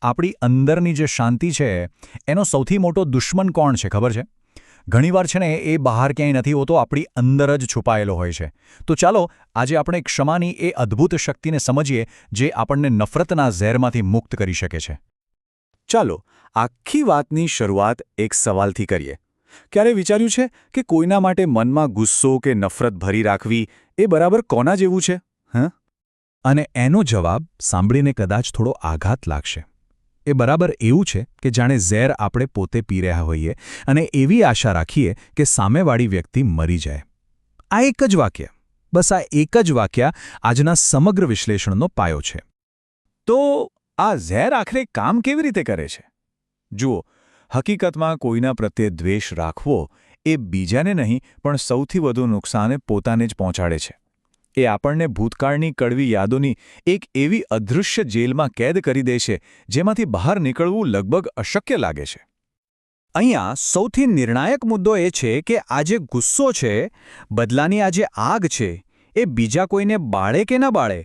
આપણી અંદરની જે શાંતિ છે એનો સૌથી મોટો દુશ્મન કોણ છે ખબર છે? ઘણીવાર છે ને એ બહાર ક્યાંય નથી હોતો, આપણી અંદર જ છુપાયેલો હોય છે. તો ચાલો આજે આપણે ક્ષમાની એ અદ્ભુત શક્તિને સમજીએ જે આપણને નફરતના ઝેરમાંથી મુક્ત કરી શકે છે. ચાલો આખી વાતની શરૂઆત એક સવાલથી કરીએ. ક્યારે વિચાર્યું છે કે કોઈના માટે મનમાં ગુસ્સો કે નફરત ભરી રાખવી એ બરાબર કોના જેવું છે? અને એનો જવાબ સાંભળીને કદાચ થોડો આઘાત લાગશે. એ બરાબર એવું છે કે જાણે ઝેર આપણે પોતે પી રહ્યા હોઈએ અને એવી આશા રાખીએ કે સામેવાળી વ્યક્તિ મરી જાય. આ એક જ વાક્ય, બસ આ એક જ વાક્ય આજના સમગ્ર વિશ્લેષણનો પાયો છે. તો આ ઝેર આખરે કામ કેવી રીતે કરે છે? જુઓ, હકીકતમાં કોઈના પ્રત્યે દ્વેષ રાખવો એ બીજાને નહીં પણ સૌથી વધુ નુકસાન પોતાને જ પહોંચાડે છે. એ આપણને ભૂતકાળની કડવી યાદોની એક એવી અદૃશ્ય જેલમાં કેદ કરી દે છે જેમાંથી બહાર નીકળવું લગભગ અશક્ય લાગે છે. અહીંયા સૌથી નિર્ણાયક મુદ્દો એ છે કે આ જે ગુસ્સો છે, બદલાની આ જે આગ છે, એ બીજા કોઈને બાળે કે ન બાળે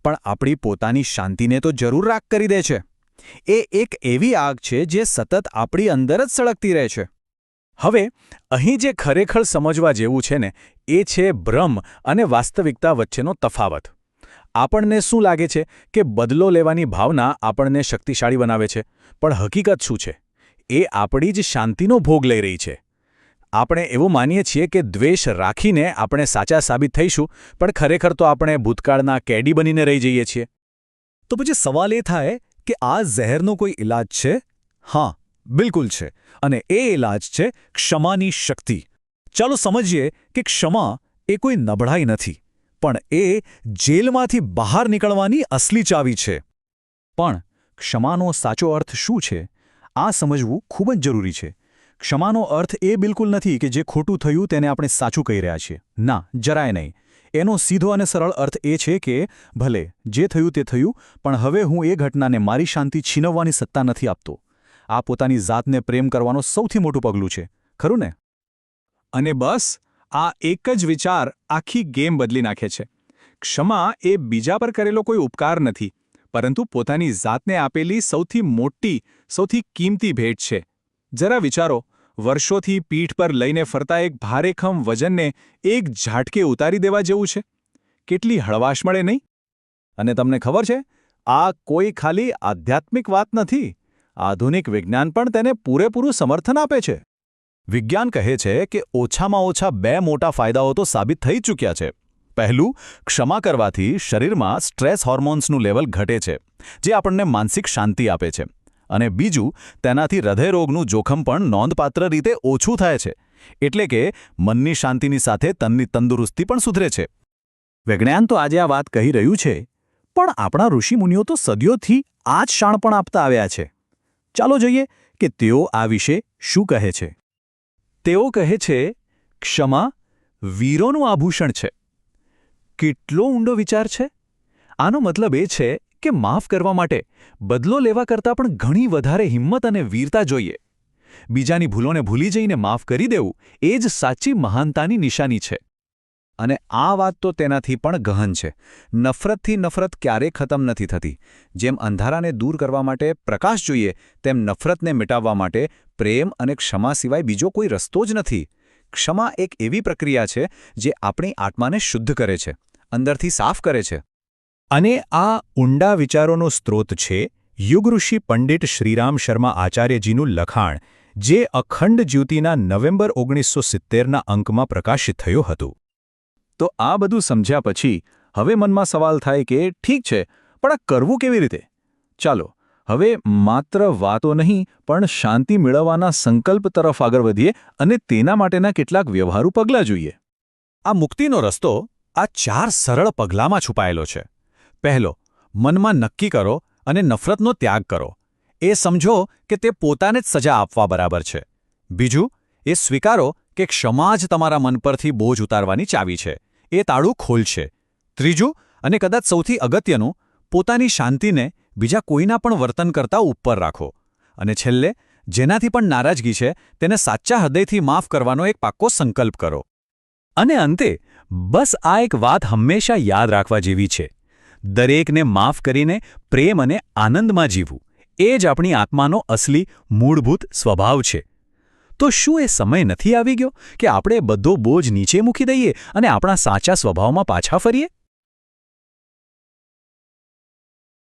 પણ આપણી પોતાની શાંતિને તો જરૂર રાખ કરી દે છે. એ એક એવી આગ છે જે સતત આપણી અંદર જ સળગતી રહે છે. હવે અહીં જે ખરેખર સમજવા જેવું છે ને એ છે ભ્રમ અને વાસ્તવિકતા વચ્ચેનો તફાવત. આપણને શું લાગે છે કે બદલો લેવાની ભાવના આપણને શક્તિશાળી બનાવે છે, પણ હકીકત શું છે? એ આપણી જ શાંતિનો ભોગ લઈ રહી છે. આપણે એવું માનીએ છીએ કે દ્વેષ રાખીને આપણે સાચા સાબિત થઈશું, પણ ખરેખર તો આપણે ભૂતકાળના કેડી બનીને રહી જઈએ છીએ. તો પછી સવાલ એ થાય કે આ ઝેરનો કોઈ ઇલાજ છે? હા, બિલકુલ છે. અને એ ઇલાજ છે ક્ષમાની શક્તિ. ચાલો સમજીએ કે ક્ષમા એ કોઈ નબળાઈ નથી, પણ એ જેલમાંથી બહાર નીકળવાની અસલી ચાવી છે. પણ ક્ષમાનો સાચો અર્થ શું છે? આ સમજવું ખૂબ જ જરૂરી છે. ક્ષમાનો અર્થ એ બિલકુલ નથી કે જે ખોટું થયું તેને આપણે સાચું કહી રહ્યા છીએ. ના, જરાય નહીં. એનો સીધો અને સરળ અર્થ એ છે કે ભલે જે થયું તે થયું, પણ હવે હું એ ઘટનાને મારી શાંતિ છીનવવાની સત્તા નથી આપતો. આ પોતાની જાતને પ્રેમ કરવાનો સૌથી મોટું પગલું છે, ખરું ને? અને બસ આ એક જ વિચાર આખી ગેમ બદલી નાખે છે. ક્ષમા એ બીજા પર કરેલો કોઈ ઉપકાર નથી, પરંતુ પોતાની જાતને આપેલી સૌથી મોટી, સૌથી કિંમતી ભેટ છે. જરા વિચારો, વર્ષોથી પીઠ પર લઈને ફરતા એક ભારેખમ વજનને એક ઝાટકે ઉતારી દેવા જેવું છે. કેટલી હળવાશ મળે નહીં? અને તમને ખબર છે, આ કોઈ ખાલી આધ્યાત્મિક વાત નથી. આધુનિક વિજ્ઞાન પણ તેને પૂરેપૂરું સમર્થન આપે છે. વિજ્ઞાન કહે છે કે ઓછામાં ઓછા 2 મોટા ફાયદાઓ તો સાબિત થઈ ચૂક્યા છે. પહેલું, ક્ષમા કરવાથી શરીરમાં સ્ટ્રેસ હોર્મોન્સનું લેવલ ઘટે છે, જે આપણને માનસિક શાંતિ આપે છે. અને બીજું, તેનાથી હૃદયરોગનું જોખમ પણ નોંધપાત્ર રીતે ઓછું થાય છે. એટલે કે મનની શાંતિની સાથે તનની તંદુરસ્તી પણ સુધરે છે. વિજ્ઞાન તો આજે આ વાત કહી રહ્યું છે, પણ આપણા ઋષિમુનિઓ તો સદીઓથી આ જ શાણપણ આપતા આવ્યા છે. ચાલો જોઈએ કે તેઓ આ વિશે શું કહે છે. તેઓ કહે છે, ક્ષમા વીરોનું આભૂષણ છે. કેટલો ઊંડો વિચાર છે! આનો મતલબ એ છે કે માફ કરવા માટે બદલો લેવા કરતાં પણ ઘણી વધારે હિંમત અને વીરતા જોઈએ. બીજાની ભૂલોને ભૂલી જઈને માફ કરી દેવું એ જ સાચી મહાનતાની નિશાની છે. અને આ વાત તો તેનાથી પણ ગહન છે. નફરતથી નફરત ક્યારેય ખતમ નથી થતી. જેમ અંધારાને દૂર કરવા માટે પ્રકાશ જોઈએ, તેમ નફરતને મિટાવવા માટે પ્રેમ અને ક્ષમા સિવાય બીજો કોઈ રસ્તો જ નથી. ક્ષમા એક એવી પ્રક્રિયા છે જે આપણી આત્માને શુદ્ધ કરે છે, અંદરથી સાફ કરે છે. અને આ ઊંડા વિચારોનો સ્ત્રોત છે યુગઋષિ પંડિત શ્રીરામ શર્મા આચાર્યજીનું લખાણ, જે અખંડ જ્યોતિના નવેમ્બર 1970ના અંકમાં પ્રકાશિત થયું હતું. તો આ બધું સમજ્યા પછી હવે મનમાં સવાલ થાય કે ઠીક છે, પણ આ કરવું કેવી રીતે? ચાલો હવે માત્ર વાતો નહીં પણ શાંતિ મેળવવાના સંકલ્પ તરફ આગળ વધીએ અને તેના માટેના કેટલાક વ્યવહારુ પગલાં જોઈએ. આ મુક્તિનો રસ્તો આ 4 સરળ પગલાંમાં છુપાયેલો છે. પહેલો, મનમાં નક્કી કરો અને નફરતનો ત્યાગ કરો. એ સમજો કે તે પોતાને જ સજા આપવા બરાબર છે. બીજું, એ સ્વીકારો કે ક્ષમા જ તમારા મન પરથી બોજ ઉતારવાની ચાવી છે. એ તાળું ખોલશે. ત્રીજું, અને કદાચ સૌથી અગત્યનું, પોતાની શાંતિને બીજા કોઈના પણ વર્તન કરતાં ઉપર રાખો. અને છેલ્લે, જેનાથી પણ નારાજગી છે તેને સાચા હૃદયથી માફ કરવાનો એક પાક્કો સંકલ્પ કરો. અને અંતે બસ આ એક વાત હંમેશા યાદ રાખવા જેવી છે. દરેકને માફ કરીને પ્રેમ અને આનંદમાં જીવવું એ જ આપણી આત્માનો અસલી મૂળભૂત સ્વભાવ છે. તો શું એ સમય નથી આવી ગયો કે આપણે બધો બોજ નીચે મૂકી દઈએ અને આપણા સાચા સ્વભાવમાં પાછા ફરીએ?